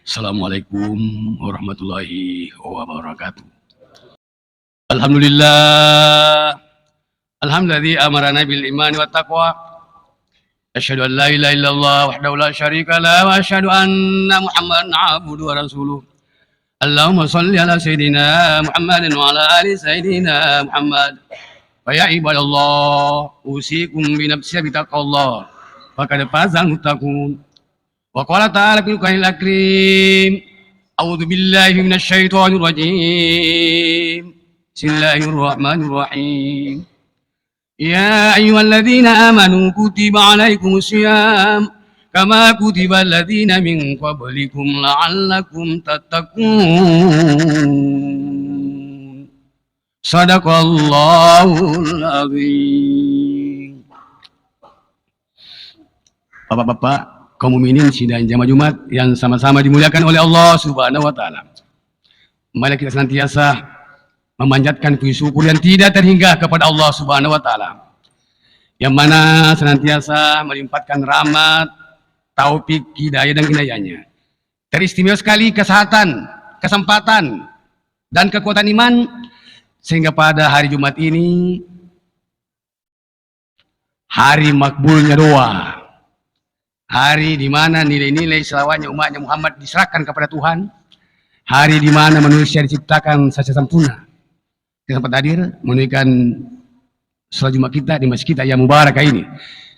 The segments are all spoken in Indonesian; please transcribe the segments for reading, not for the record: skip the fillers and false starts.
Assalamualaikum warahmatullahi wabarakatuh. Alhamdulillah. Alhamdulillah amarana bil iman wa taqwa. Asyhadu an la ilaha illallah wahdahu la syarika lah wa asyhadu anna Muhammadan abduhu wa rasuluh. Allahumma shalli ala sayyidina Muhammadin wa ala ali sayyidina Muhammad. Wa ya ibadallah, usikum bi nafsi bi taqwallah. Faqad fazal muttaqun. Wa qala ta'ala fil Qur'anil Karim, a'udzu billahi minasy syaithanir rajim. Bismillahirrahmanirrahim. Ya ayyuhalladzina amanu kutiba 'alaikumus syiyam kama kutiba alladzina min qablikum la'allakum tattaqun. Shadaqallahul azim. Bapak-bapak kaum mukminin sidang jamaah Jumat yang sama-sama dimuliakan oleh Allah Subhanahu wa taala. Mari kita senantiasa memanjatkan puji syukur yang tidak terhingga kepada Allah Subhanahu wa taala. Yang mana senantiasa melimpahkan rahmat, taufik, hidayah dan inayahnya. Teristimewa sekali kesehatan, kesempatan dan kekuatan iman sehingga pada hari Jumat ini hari makbulnya doa. Hari di mana nilai-nilai selawatnya umatnya Muhammad diserahkan kepada Tuhan. Hari di mana manusia diciptakan secara sempurna. Kita sempat hadir menunaikan sholat Jumat kita di masjid kita yang mubarak ini.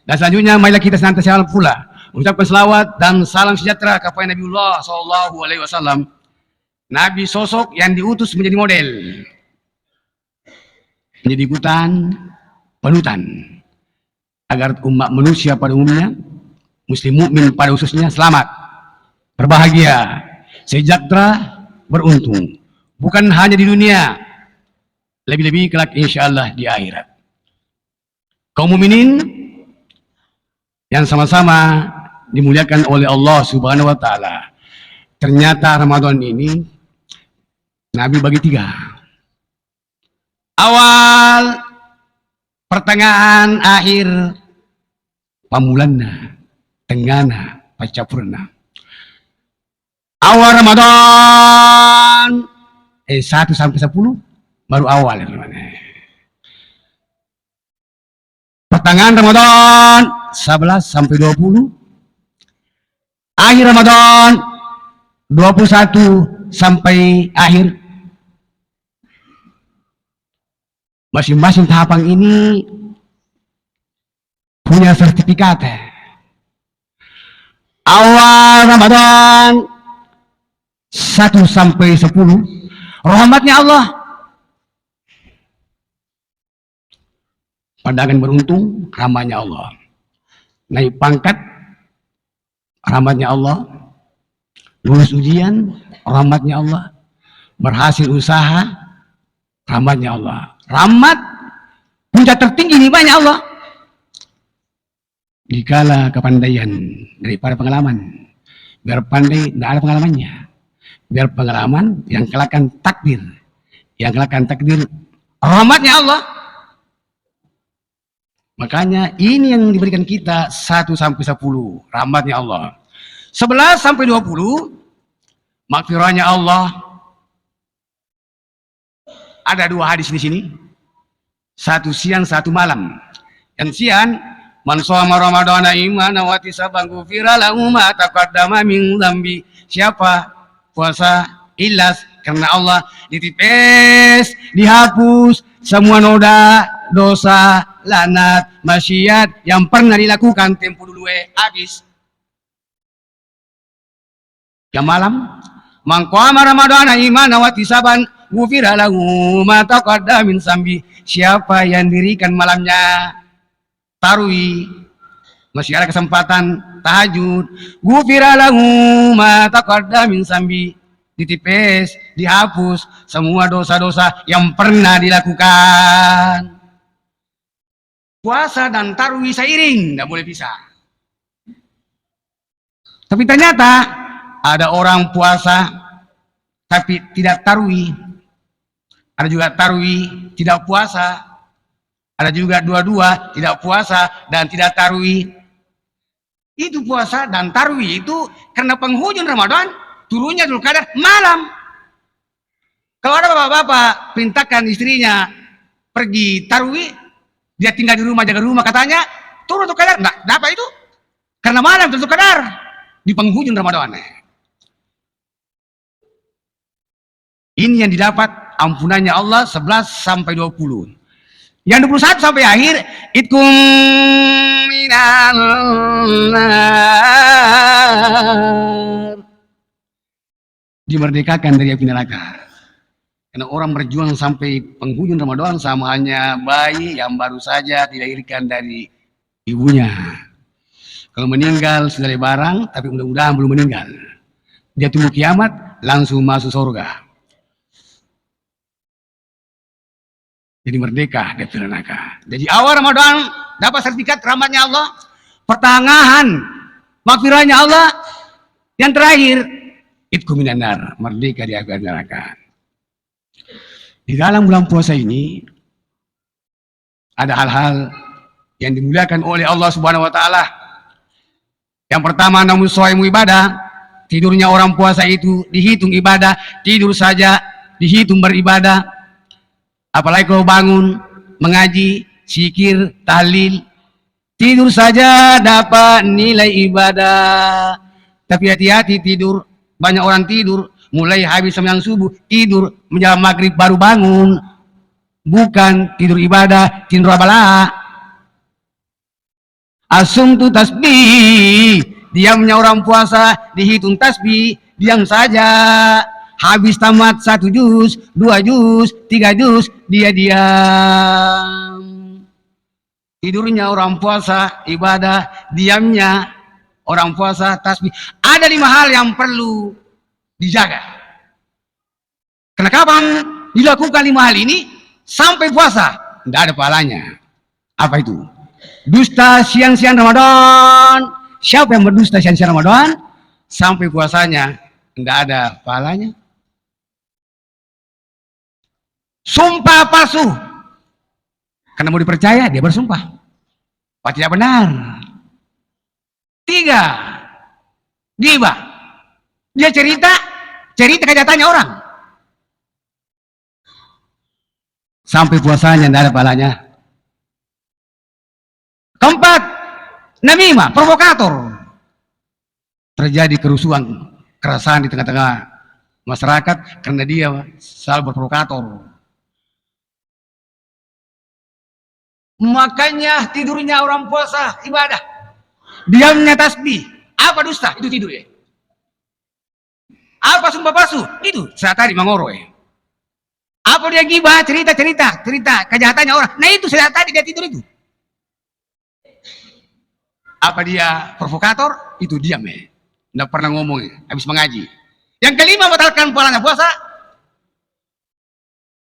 Dan selanjutnya marilah kita senantiasa pula mengucapkan selawat dan salam sejahtera kepada Nabiullah Shallallahu Alaihi Wasallam. Nabi sosok yang diutus menjadi model, menjadi ikutan, panutan agar umat manusia pada umumnya, Muslim mukmin pada khususnya selamat, berbahagia, sejahtera, beruntung. Bukan hanya di dunia, lebih-lebih kelak insyaallah di akhirat. Kaum mukminin yang sama-sama dimuliakan oleh Allah Subhanahu wa taala. Ternyata Ramadan ini Nabi bagi 3. Awal, pertengahan, akhir, pamulana, tengana, pacapurna. Awal Ramadan 1 sampai 10 baru awal. Pertengahan Ramadan 11 sampai 20. Akhir Ramadan 21 sampai akhir. Masing-masing tahapan ini punya sertifikat. Awal Ramadan 1 sampai 10 rahmatnya Allah, pandangan beruntung, rahmatnya Allah. Naik pangkat, rahmatnya Allah. Lulus ujian, rahmatnya Allah. Berhasil usaha, rahmatnya Allah. Rahmat puncak tertinggi nih banyak Allah. Dikala kepandaian daripada pengalaman, biar pandai tidak ada pengalamannya, biar pengalaman yang kelakkan takdir, rahmatnya Allah. Makanya ini yang diberikan kita 1 sampai 10 rahmatnya Allah. 11 sampai 20 maghfirahnya Allah. Ada 2 hadis di sini. 1 siang, 1 malam. Yang siang, man shoma ramadhana imanan wa ihtisaban ghufira lahu ma taqaddama min dzambi. Siapa puasa ikhlas karena Allah, ditipes, dihapus semua noda, dosa, lanat, maksiat yang pernah dilakukan tempo dulu habis. Yang malam, man qama ramadhana imanan wa ihtisaban ghufira lahu ma taqaddama min dzambi. Siapa yang dirikan malamnya tarawih, masih ada kesempatan tahajud, ghufira lahu ma taqaddama min dzambi, ditipes, dihapus semua dosa-dosa yang pernah dilakukan. Puasa dan tarawih seiring, tidak boleh pisah. Tapi ternyata ada orang puasa tapi tidak tarawih, ada juga tarawih tidak puasa, ada juga dua-dua tidak puasa dan tidak tarawih. Itu puasa dan tarawih itu karena penghujung Ramadan turunnya Dzulqa'dah malam. Kalau ada bapak-bapak perintahkan istrinya pergi tarawih, dia tinggal di rumah jaga rumah, katanya turun Dzulqa'dah. Nah, kenapa itu? Karena malam Dzulqa'dah di penghujung Ramadan. Ini yang didapat ampunannya Allah 11 sampai 20. Yang 21 sampai akhir, itkum minan nar. Dimerdekakan dari api neraka. Karena orang berjuang sampai penghujung Ramadan sama hanya bayi yang baru saja dilahirkan dari ibunya. Kalau meninggal sudah lebaran, tapi mudah-mudahan belum meninggal. Dia tunggu kiamat, langsung masuk surga. Jadi merdeka dari neraka. Jadi awal Ramadan dapat sertifikat rahmatnya Allah. Pertengahan makfirahnya Allah. Yang terakhir, itqu minan nar, merdeka dari api neraka. Di dalam bulan puasa ini ada hal-hal yang dimuliakan oleh Allah Subhanahu wa taala. Yang pertama, namun shaimu ibadah, tidurnya orang puasa itu dihitung ibadah, tidur saja dihitung beribadah. Apalagi kalau bangun mengaji, zikir, tahlil, tidur saja dapat nilai ibadah. Tapi hati-hati tidur, banyak orang tidur mulai habis sembahyang subuh, tidur menjelang maghrib baru bangun. Bukan tidur ibadah, tidur abalah. Asumtu tasbih, diamnya orang puasa dihitung tasbih, diam saja. Habis tamat 1 juz, 2 juz, 3 juz, dia diam. Tidurnya orang puasa ibadah, diamnya orang puasa tasbih. Ada 5 hal yang perlu dijaga. Karena kapan dilakukan 5 hal ini sampai puasa, tidak ada pahalanya. Apa itu? Dusta siang-siang Ramadan. Siapa yang berdusta siang-siang Ramadan sampai puasanya tidak ada pahalanya. Sumpah palsu. Karena mau dipercaya dia bersumpah. Apa tidak benar? 3, ghibah. Dia cerita kejahatannya orang. Sampai puasanya tidak ada pahalanya. 4, namimah, provokator. Terjadi kerusuhan, kerasan di tengah-tengah masyarakat karena dia selalu berprovokator. Makanya tidurnya orang puasa ibadah, diamnya tasbih. Apa dusta? Itu tidur ya. Apa sumpah palsu? Itu saya tadi mangoro ya. Apa dia gibah, cerita kejahatannya orang. Nah itu saya tadi dia tidur itu. Apa dia provokator? Itu diam ya. Tidak pernah ngomong ya, habis mengaji. Yang kelima, batalkan pahalanya puasa.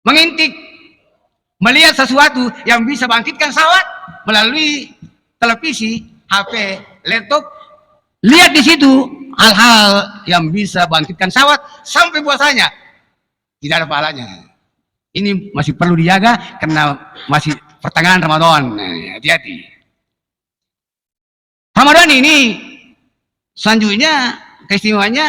Mengintip, melihat sesuatu yang bisa bangkitkan syahwat melalui televisi, HP, laptop. Lihat di situ hal-hal yang bisa bangkitkan syahwat sampai puasanya tidak ada pahalanya. Ini masih perlu dijaga karena masih pertengahan Ramadan. Hati-hati. Ramadan ini selanjutnya keistimewaannya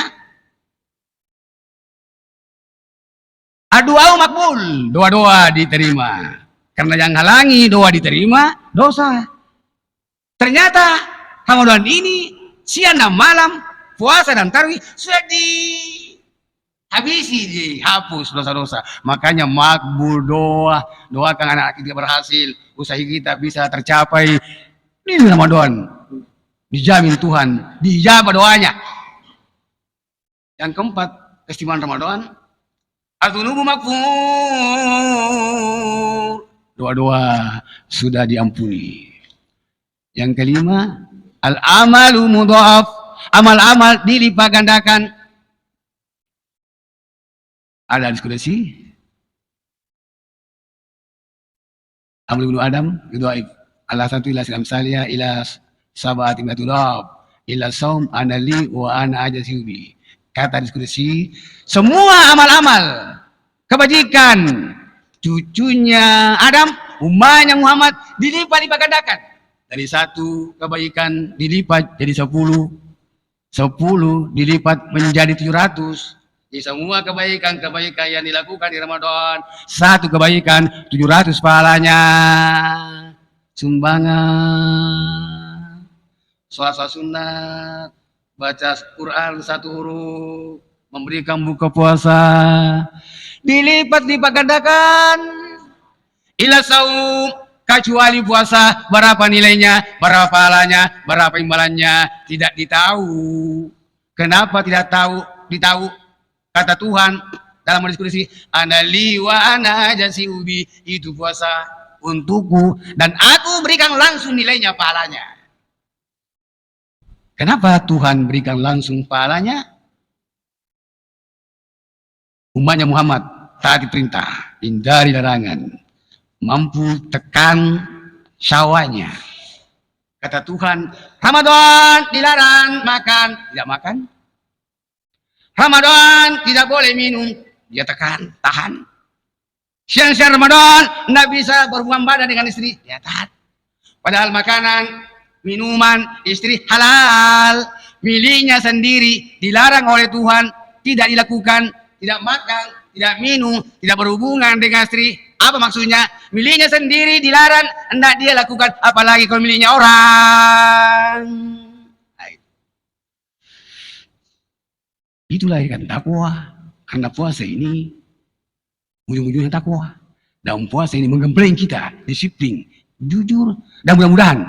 doa makbul, doa-doa diterima. Karena yang halangi doa diterima, dosa. Ternyata Ramadan ini siang dan malam, puasa dan tarawih sudah dihabisi, dihapus dosa-dosa. Makanya makbul doa, doakan anak kita berhasil, usaha kita bisa tercapai. Ini Ramadan, dijamin Tuhan, dijabah doanya. Yang keempat, keistimewaan Ramadan, adzunubu maghfur, doa-doa sudah diampuni. Yang kelima, al-amalu mudhaf, amal-amal dilipat gandakan. Ada diskusi. Amal ibnu Adam yudhaif ala satu ila silam salia ila sab'ati matulab ila saum anali wa ana ajasibi. Kata diskusi, semua amal-amal kebajikan cucunya Adam, umatnya Muhammad dilipat gandakan. Dari 1 kebaikan dilipat jadi 10, 10 dilipat menjadi 700. Di semua kebaikan-kebaikan yang dilakukan di Ramadan, satu kebaikan 700 pahalanya. Sumbangan, sholat sunat, baca Quran 1 huruf, memberikan buka puasa, dilipat-lipat gandakan. Ila saum, kecuali puasa, berapa nilainya, berapa pahalanya, berapa imbalannya, tidak ditahu. Kenapa tidak tahu? Ditahu. Kata Tuhan dalam diskusi, anali wa ana jasi ubi, itu puasa untukku dan aku berikan langsung nilainya, pahalanya. Kenapa Tuhan berikan langsung pahalanya? Umatnya Muhammad taati perintah, hindari larangan, mampu tekan syahwatnya. Kata Tuhan, Ramadan dilarang makan, tidak makan. Ramadan tidak boleh minum, dia tekan, tahan. Siang-siang Ramadan tidak bisa berhubungan badan dengan istri, dia tahan. Padahal makanan, minuman, istri halal, miliknya sendiri, dilarang oleh Tuhan, tidak dilakukan, tidak makan, tidak minum, tidak berhubungan dengan istri. Apa maksudnya? Miliknya sendiri dilarang, hendak dia lakukan, apalagi kalau miliknya orang. Itulah yang takwa. Karena puasa ini ujung-ujungnya takwa. Dan puasa ini menggembleng kita, disiplin, jujur, dan mudah-mudahan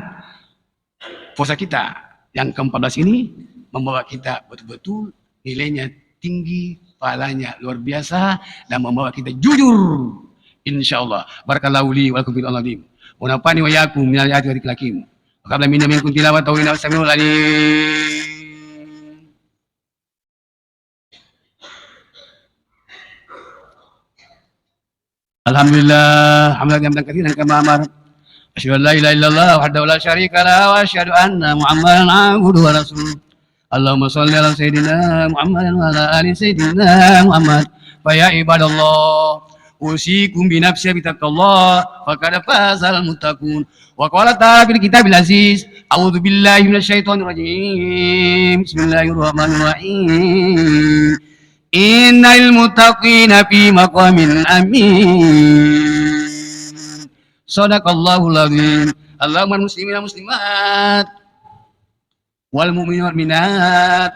puasa kita yang ke-14 ini membawa kita betul-betul nilainya tinggi, pahalanya luar biasa, dan membawa kita jujur. Insyaallah. Barakallahu li wa lakum fil azim. Wa nafani wa yakum minal ayati wa dzikril hakim. Wa qabla minna minkum tilawatan wa inna samiul alim. Alhamdulillah, hamdan katsiran kama amar. Asyhadu an la ilaha illallah wahdahu la syarika lahu wa asyhadu anna Muhammadan abduhu wa rasuluh. Allahumma shalli ala sayyidina Muhammadin wa ala ali sayyidina Muhammad. Fa ya ibadallah, usikum bi nafsi bi taqwallah faqad fazal muttaqun. Wa qala ta'ala fil kitabil aziz, a'udzu billahi minasyaitonir rajim. Bismillahirrahmanirrahim. Innal muttaqina fi maqamin amin. Shadaqallahul azim. Allahumma muslimina muslimat wal mu'minina wal mu'minat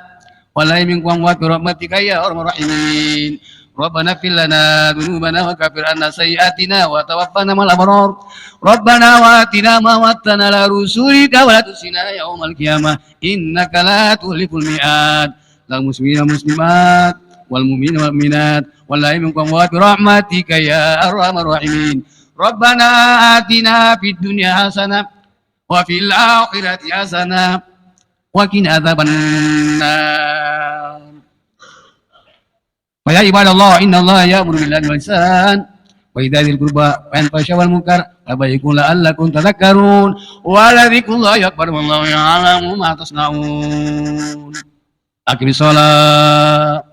wal minkum wa rahmatika ya arhamar rahimin. Rabbana fil lana dzunubana wa kafir anna sayyi'atina wa tawaffana ma'al abrar. Rabbana wa atina ma wa'adtana ala rusulika wa la tusina yaumal qiyamah innaka la tuliful mi'ad. Lil muslimina muslimat wal mu'minina wal mu'minat wal minkum wa rahmatika ya arhamar rahimin. Rabbana atina fid dunya hasanah wa fil akhirati hasanah wa qina adzabannar. Wa ya ibadallah innallaha ya'muru bil 'adli wal ihsan wa ita'i dzil qurba wa yanha 'anil munkar wa ya'idukum la'allakum tadhakkarun wa la dzikrullahi akbar wallahu ya'lamu ma tasna'un. Aqimis shalah.